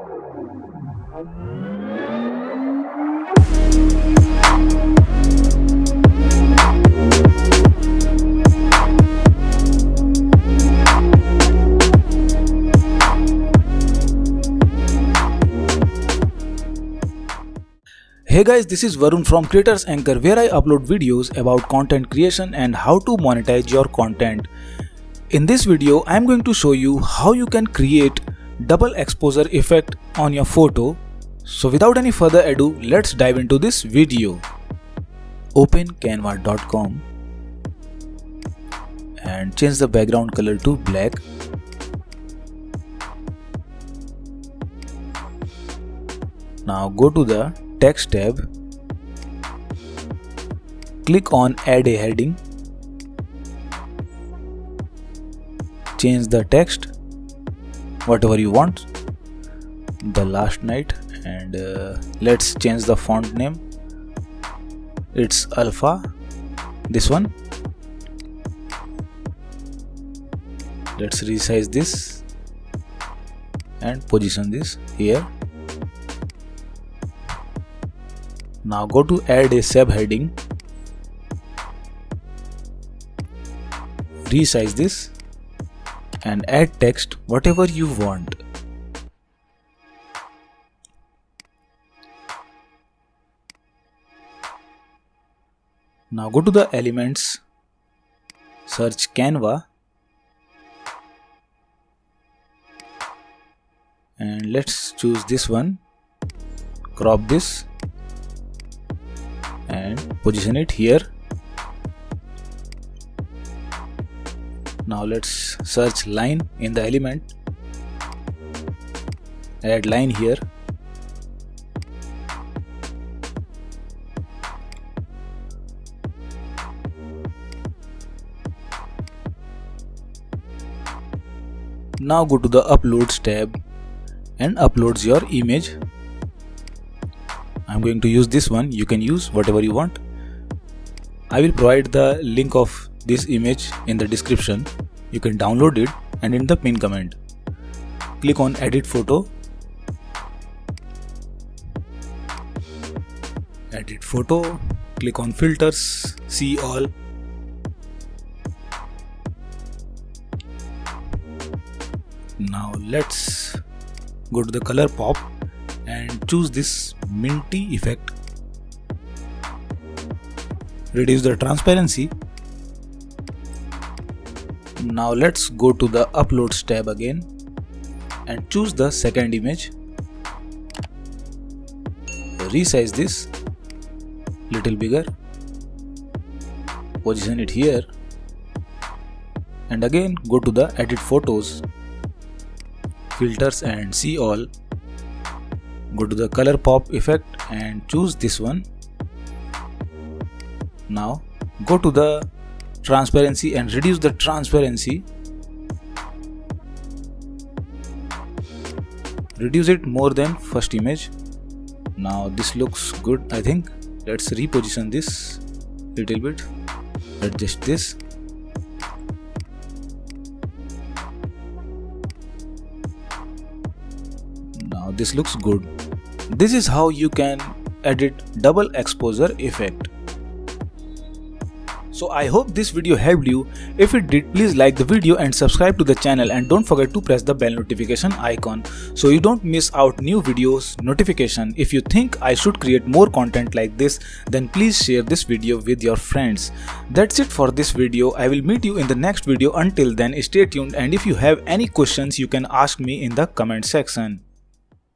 Hey guys, this is Varun from Creators Anchor, where I upload videos about content creation and how to monetize your content. In this video, I am going to show you how you can create double exposure effect on your photo. So without any further ado, let's dive into this video. Open canva.com and change the background color to black. Now go to the Text tab, click on Add a heading, change the text whatever you want, the last night, and let's change the font name, it's alpha, this one. Let's resize this and position this here. Now go to add a subheading, resize this and add text whatever you want. Now go to the elements, search Canva and let's choose this one, crop this and position it here. Now let's search line in the element, add line here. Now go to the uploads tab and uploads your image. I'm going to use this one, you can use whatever you want. I will provide the link of this image in the description. You can download it and in the pinned comment. Click on edit photo. Edit photo, click on filters, see all. Now let's go to the color pop and choose this minty effect. Reduce the transparency. Now let's go to the uploads tab again and choose the second image. Resize this little bigger, position it here and again go to the edit photos, filters and see all. Go to the color pop effect and choose this one. Now go to the transparency and reduce the transparency. Reduce it more than first image. Now this looks good, I think. Let's reposition this little bit, adjust this. Now this looks good. This is how you can edit double exposure effect. So I hope this video helped you. If it did, please like the video and subscribe to the channel and don't forget to press the bell notification icon so you don't miss out new videos notification. If you think I should create more content like this, then please share this video with your friends. That's it for this video. I will meet you in the next video. Until then, stay tuned, and if you have any questions, you can ask me in the comment section.